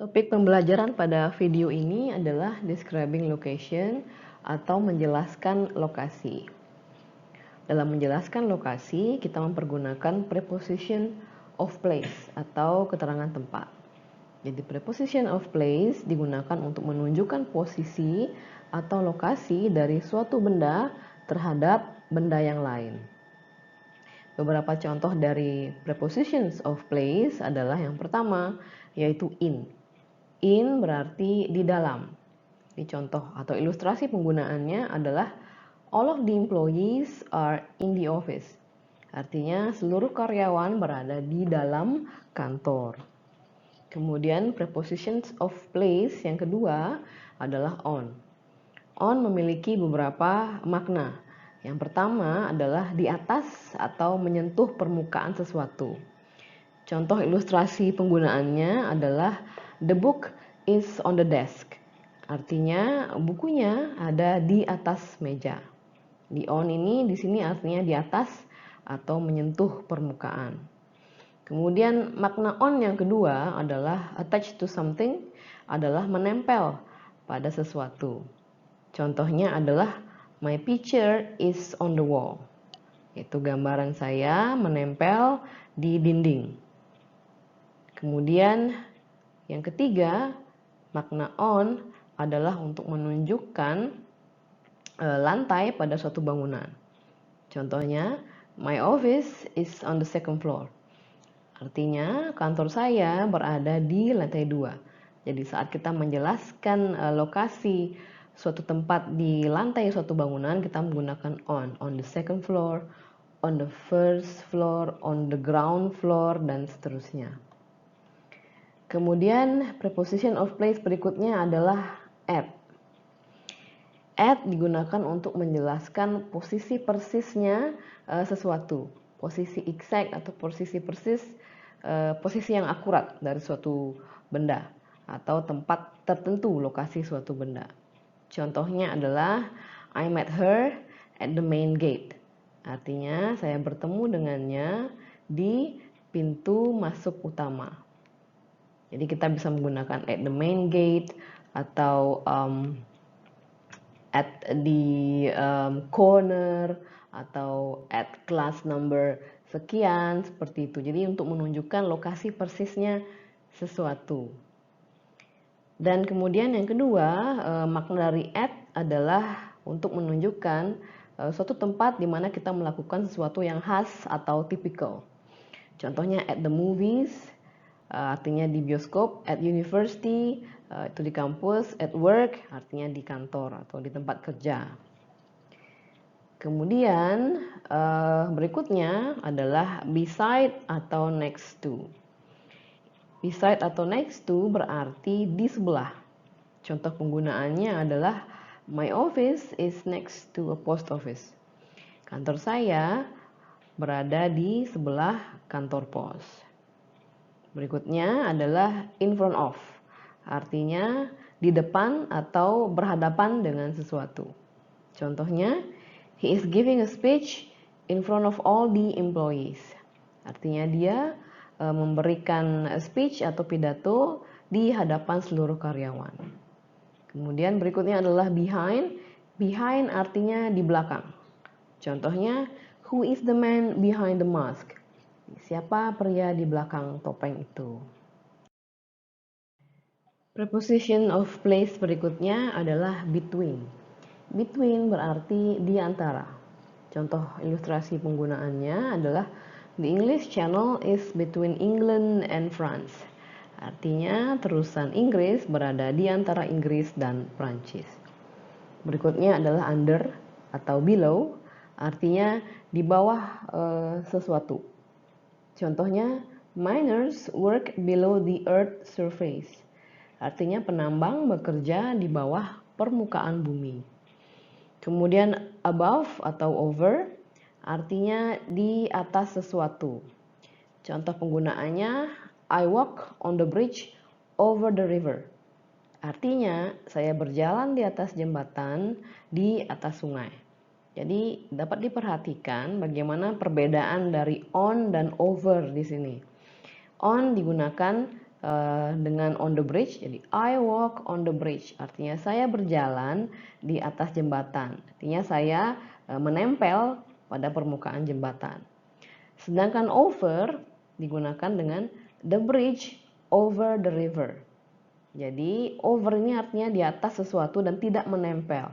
Topik pembelajaran pada video ini adalah describing location atau menjelaskan lokasi. Dalam menjelaskan lokasi, kita mempergunakan preposition of place atau keterangan tempat. Jadi preposition of place digunakan untuk menunjukkan posisi atau lokasi dari suatu benda terhadap benda yang lain. Beberapa contoh dari prepositions of place adalah yang pertama, yaitu in. In berarti di dalam. Di contoh atau ilustrasi penggunaannya adalah all of the employees are in the office. Artinya seluruh karyawan berada di dalam kantor. Kemudian prepositions of place yang kedua adalah on. On memiliki beberapa makna. Yang pertama adalah di atas atau menyentuh permukaan sesuatu. Contoh ilustrasi penggunaannya adalah the book is on the desk. Artinya bukunya ada di atas meja. Di on ini di sini artinya di atas atau menyentuh permukaan. Kemudian makna on yang kedua adalah attached to something, adalah menempel pada sesuatu. Contohnya adalah my picture is on the wall. Itu gambaran saya menempel di dinding. Kemudian yang ketiga, makna on adalah untuk menunjukkan lantai pada suatu bangunan. Contohnya, my office is on the second floor. Artinya, kantor saya berada di lantai 2. Jadi saat kita menjelaskan lokasi suatu tempat di lantai suatu bangunan, kita menggunakan on the second floor, on the first floor, on the ground floor, dan seterusnya. Kemudian preposition of place berikutnya adalah at. At digunakan untuk menjelaskan posisi persisnya sesuatu, posisi exact atau posisi persis, posisi yang akurat dari suatu benda atau tempat tertentu lokasi suatu benda. Contohnya adalah I met her at the main gate. Artinya saya bertemu dengannya di pintu masuk utama. Jadi kita bisa menggunakan at the main gate atau at the corner atau at class number sekian, seperti itu. Jadi untuk menunjukkan lokasi persisnya sesuatu. Dan kemudian yang kedua, makna dari at adalah untuk menunjukkan suatu tempat di mana kita melakukan sesuatu yang khas atau typical. Contohnya at the movies, artinya di bioskop, at university, itu di kampus, at work, artinya di kantor atau di tempat kerja. Kemudian berikutnya adalah beside atau next to. Beside atau next to berarti di sebelah. Contoh penggunaannya adalah my office is next to a post office. Kantor saya berada di sebelah kantor pos. Berikutnya adalah in front of, artinya di depan atau berhadapan dengan sesuatu. Contohnya, he is giving a speech in front of all the employees. Artinya dia memberikan speech atau pidato di hadapan seluruh karyawan. Kemudian berikutnya adalah behind. Behind artinya di belakang. Contohnya, who is the man behind the mask? Siapa pria di belakang topeng itu? Preposition of place berikutnya adalah between. Between berarti di antara. Contoh ilustrasi penggunaannya adalah the English Channel is between England and France. Artinya terusan Inggris berada di antara Inggris dan Prancis. Berikutnya adalah under atau below, artinya di bawah sesuatu. Contohnya, miners work below the earth surface. Artinya penambang bekerja di bawah permukaan bumi. Kemudian above atau over, artinya di atas sesuatu. Contoh penggunaannya, I walk on the bridge over the river. Artinya saya berjalan di atas jembatan di atas sungai. Jadi dapat diperhatikan bagaimana perbedaan dari on dan over di sini. On digunakan dengan on the bridge. Jadi I walk on the bridge, artinya saya berjalan di atas jembatan. Artinya saya menempel pada permukaan jembatan. Sedangkan over digunakan dengan the bridge over the river. Jadi over ini artinya di atas sesuatu dan tidak menempel.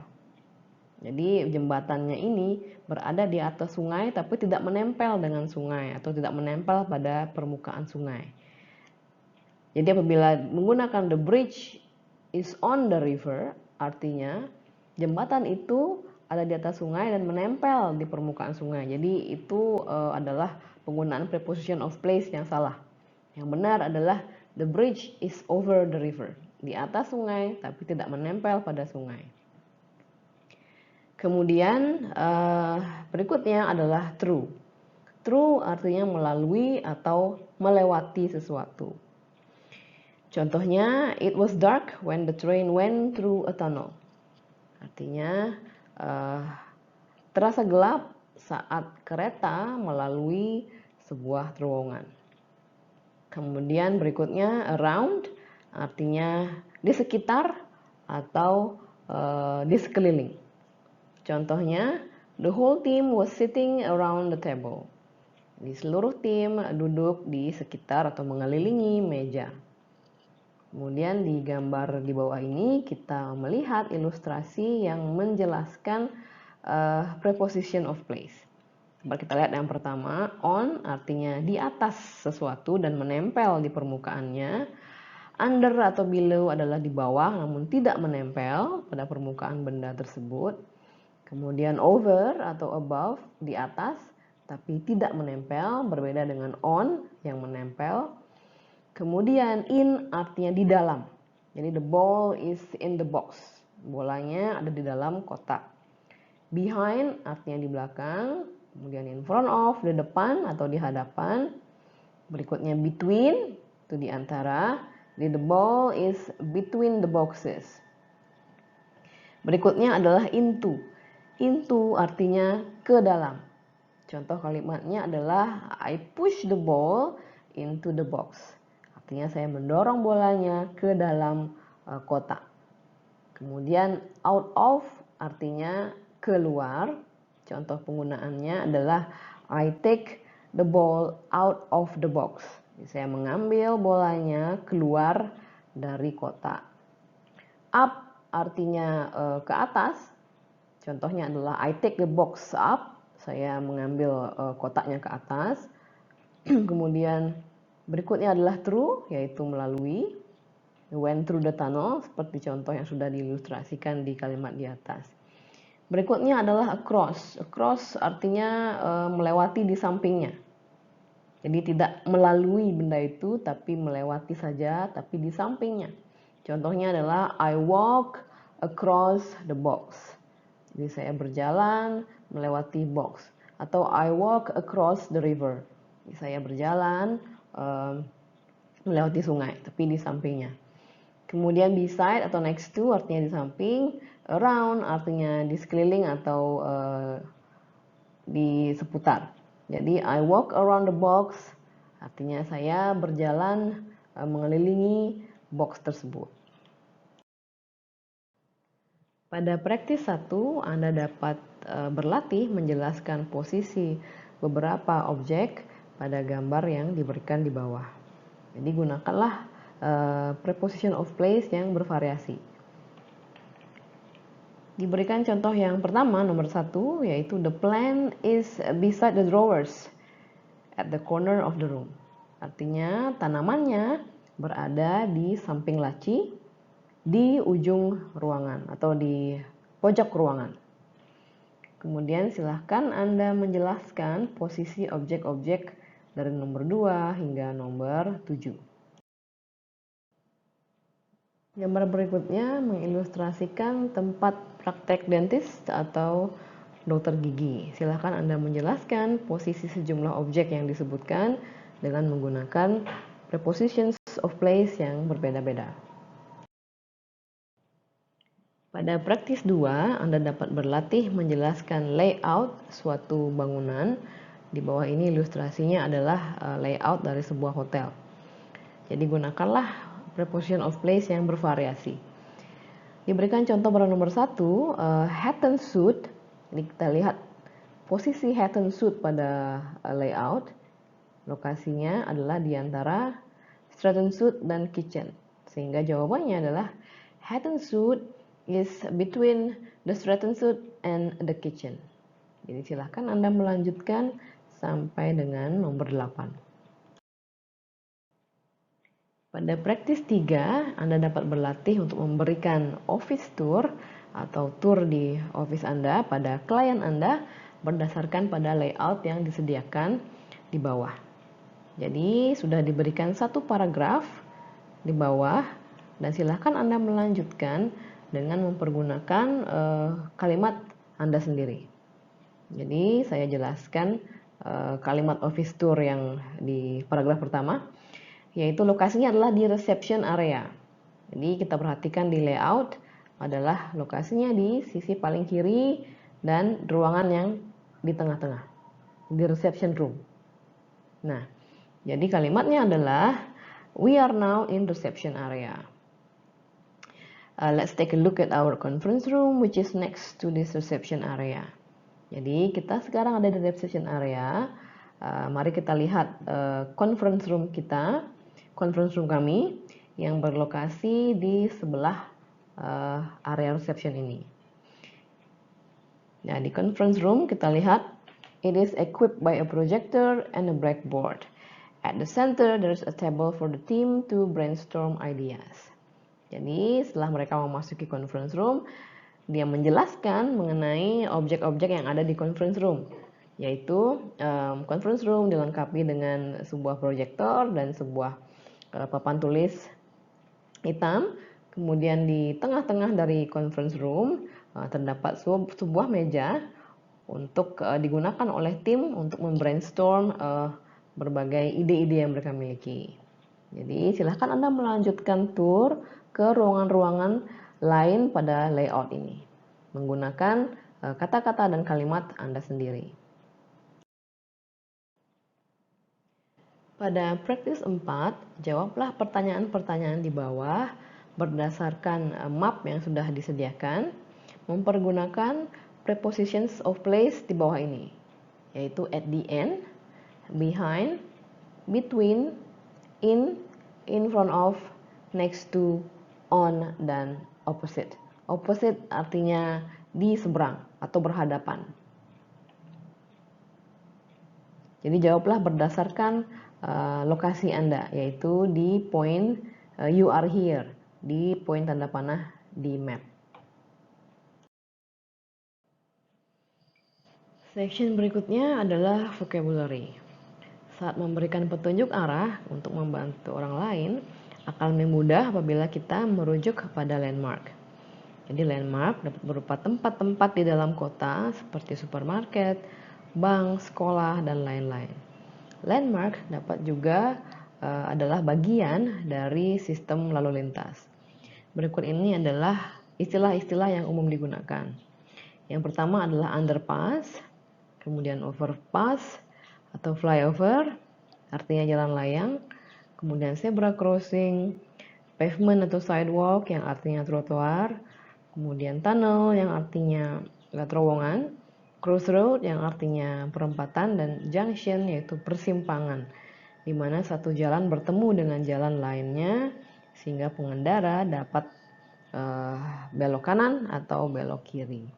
Jadi jembatannya ini berada di atas sungai tapi tidak menempel dengan sungai atau tidak menempel pada permukaan sungai. Jadi apabila menggunakan the bridge is on the river, artinya jembatan itu ada di atas sungai dan menempel di permukaan sungai. Jadi itu adalah penggunaan preposition of place yang salah. Yang benar adalah the bridge is over the river, di atas sungai tapi tidak menempel pada sungai. Kemudian berikutnya adalah through. Through artinya melalui atau melewati sesuatu. Contohnya, it was dark when the train went through a tunnel. Artinya terasa gelap saat kereta melalui sebuah terowongan. Kemudian berikutnya around, artinya di sekitar atau di sekeliling. Contohnya, the whole team was sitting around the table. Di seluruh tim duduk di sekitar atau mengelilingi meja. Kemudian di gambar di bawah ini kita melihat ilustrasi yang menjelaskan preposition of place. Coba kita lihat yang pertama, on artinya di atas sesuatu dan menempel di permukaannya. Under atau below adalah di bawah namun tidak menempel pada permukaan benda tersebut. Kemudian over atau above di atas tapi tidak menempel, berbeda dengan on yang menempel. Kemudian in artinya di dalam. Jadi the ball is in the box. Bolanya ada di dalam kotak. Behind artinya di belakang. Kemudian in front of, di depan atau di hadapan. Berikutnya between, itu di antara. Jadi the ball is between the boxes. Berikutnya adalah into. Into artinya ke dalam. Contoh kalimatnya adalah I push the ball into the box. Artinya saya mendorong bolanya ke dalam kotak. Kemudian out of artinya keluar. Contoh penggunaannya adalah I take the ball out of the box. Jadi saya mengambil bolanya keluar dari kotak. Up artinya ke atas. Contohnya adalah I take the box up. Saya mengambil kotaknya ke atas. Kemudian berikutnya adalah through, yaitu melalui. Went through the tunnel, seperti contoh yang sudah diilustrasikan di kalimat di atas. Berikutnya adalah across. Across artinya melewati di sampingnya. Jadi tidak melalui benda itu, tapi melewati saja, tapi di sampingnya. Contohnya adalah I walk across the box. Jadi saya berjalan melewati box. Atau I walk across the river. Jadi saya berjalan melewati sungai, tapi di sampingnya. Kemudian beside atau next to artinya di samping. Around artinya di sekeliling atau di seputar. Jadi I walk around the box artinya saya berjalan mengelilingi box tersebut. Pada praktis 1, Anda dapat berlatih menjelaskan posisi beberapa objek pada gambar yang diberikan di bawah. Jadi gunakanlah preposition of place yang bervariasi. Diberikan contoh yang pertama, nomor 1, yaitu the plant is beside the drawers at the corner of the room. Artinya tanamannya berada di samping laci di ujung ruangan atau di pojok ruangan. Kemudian silahkan Anda menjelaskan posisi objek-objek dari nomor 2 hingga nomor 7. Gambar berikutnya mengilustrasikan tempat praktek dentis atau dokter gigi. Silahkan Anda menjelaskan posisi sejumlah objek yang disebutkan dengan menggunakan prepositions of place yang berbeda-beda. Pada praktis 2, Anda dapat berlatih menjelaskan layout suatu bangunan. Di bawah ini ilustrasinya adalah layout dari sebuah hotel. Jadi gunakanlah preposition of place yang bervariasi. Diberikan contoh pada nomor 1, Hatton suit. Ini kita lihat posisi Hatton suit pada layout. Lokasinya adalah di antara Stratton suit dan kitchen. Sehingga jawabannya adalah Hatton suit is between the Stratton suit and the kitchen. Jadi silahkan Anda melanjutkan sampai dengan nomor 8. Pada praktis 3, Anda dapat berlatih untuk memberikan office tour atau tour di office Anda pada klien Anda berdasarkan pada layout yang disediakan di bawah. Jadi sudah diberikan satu paragraf di bawah dan silahkan Anda melanjutkan dengan mempergunakan kalimat Anda sendiri. Jadi saya jelaskan kalimat office tour yang di paragraf pertama, yaitu lokasinya adalah di reception area. Jadi kita perhatikan di layout adalah lokasinya di sisi paling kiri dan ruangan yang di tengah-tengah, di reception room. Nah, jadi kalimatnya adalah we are now in reception area. Let's take a look at our conference room which is next to this reception area. Jadi kita sekarang ada di reception area. Mari kita lihat conference room kita. Conference room kami yang berlokasi di sebelah area reception ini. Nah, di conference room kita lihat it is equipped by a projector and a blackboard. At the center there is a table for the team to brainstorm ideas. Jadi setelah mereka memasuki conference room, dia menjelaskan mengenai objek-objek yang ada di conference room, yaitu conference room dilengkapi dengan sebuah proyektor dan sebuah papan tulis hitam. Kemudian di tengah-tengah dari conference room terdapat sebuah meja untuk digunakan oleh tim untuk membrainstorm berbagai ide-ide yang mereka miliki. Jadi silahkan Anda melanjutkan tour ke ruangan-ruangan lain pada layout ini menggunakan kata-kata dan kalimat Anda sendiri. Pada praktis 4, jawablah pertanyaan-pertanyaan di bawah berdasarkan map yang sudah disediakan, mempergunakan prepositions of place di bawah ini, yaitu at the end, behind, between, in front of, next to, on, dan opposite. Opposite artinya di seberang atau berhadapan. Jadi jawablah berdasarkan lokasi Anda, yaitu di point you are here, di poin tanda panah di map. Section berikutnya adalah vocabulary. Saat memberikan petunjuk arah untuk membantu orang lain, akan lebih mudah apabila kita merujuk kepada landmark. Jadi landmark dapat berupa tempat-tempat di dalam kota seperti supermarket, bank, sekolah, dan lain-lain. Landmark dapat juga adalah bagian dari sistem lalu lintas. Berikut ini adalah istilah-istilah yang umum digunakan. Yang pertama adalah underpass, kemudian overpass atau flyover, artinya jalan layang, kemudian zebra crossing, pavement atau sidewalk yang artinya trotoar, kemudian tunnel yang artinya terowongan, crossroad yang artinya perempatan, dan junction yaitu persimpangan, di mana satu jalan bertemu dengan jalan lainnya sehingga pengendara dapat belok kanan atau belok kiri.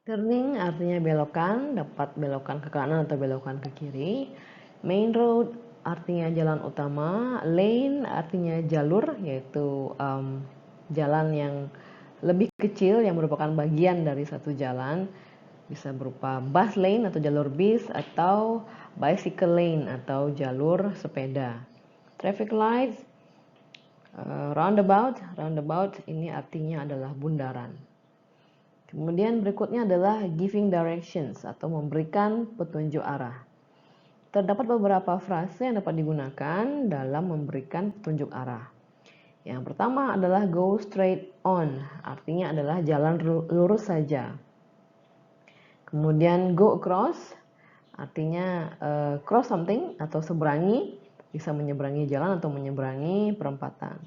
Turning artinya belokan, dapat belokan ke kanan atau belokan ke kiri. Main road artinya jalan utama. Lane artinya jalur, yaitu jalan yang lebih kecil yang merupakan bagian dari satu jalan, bisa berupa bus lane atau jalur bis, atau bicycle lane atau jalur sepeda. Traffic lights, roundabout ini artinya adalah bundaran. Kemudian berikutnya adalah giving directions atau memberikan petunjuk arah. Terdapat beberapa frase yang dapat digunakan dalam memberikan petunjuk arah. Yang pertama adalah go straight on, artinya adalah jalan lurus saja. Kemudian go across artinya cross something atau seberangi, bisa menyeberangi jalan atau menyeberangi perempatan.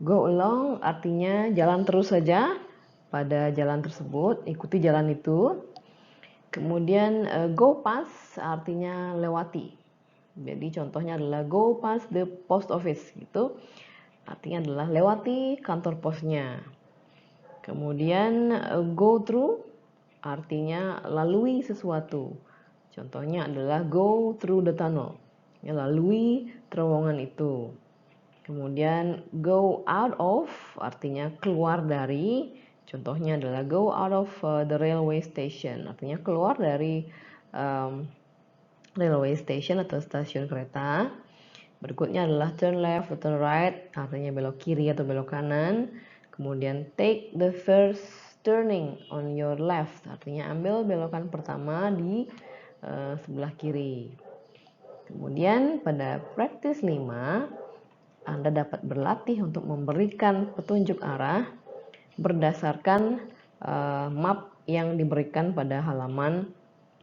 Go along artinya jalan terus saja pada jalan tersebut, ikuti jalan itu. Kemudian go past artinya lewati. Jadi contohnya adalah go past the post office gitu. Artinya adalah lewati kantor posnya. Kemudian go through artinya lalui sesuatu. Contohnya adalah go through the tunnel. Ya, lalui terowongan itu. Kemudian go out of artinya keluar dari. Contohnya adalah go out of the railway station. Artinya keluar dari railway station atau stasiun kereta. Berikutnya adalah turn left atau turn right, artinya belok kiri atau belok kanan. Kemudian take the first turning on your left, artinya ambil belokan pertama di sebelah kiri. Kemudian pada praktis 5, Anda dapat berlatih untuk memberikan petunjuk arah berdasarkan map yang diberikan pada halaman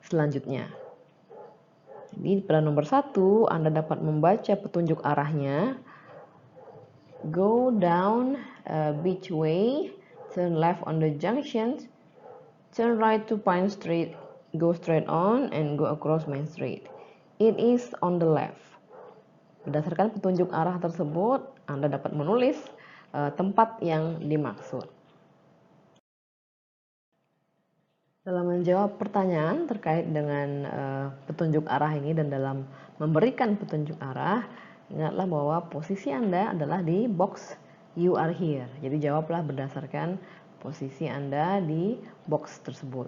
selanjutnya. Jadi pada nomor 1, Anda dapat membaca petunjuk arahnya. Go down Beach Way, turn left on the junction, turn right to Pine Street, go straight on, and go across Main Street. It is on the left. Berdasarkan petunjuk arah tersebut, Anda dapat menulis tempat yang dimaksud. Dalam menjawab pertanyaan terkait dengan petunjuk arah ini dan dalam memberikan petunjuk arah, ingatlah bahwa posisi Anda adalah di box you are here. Jadi jawablah berdasarkan posisi Anda di box tersebut.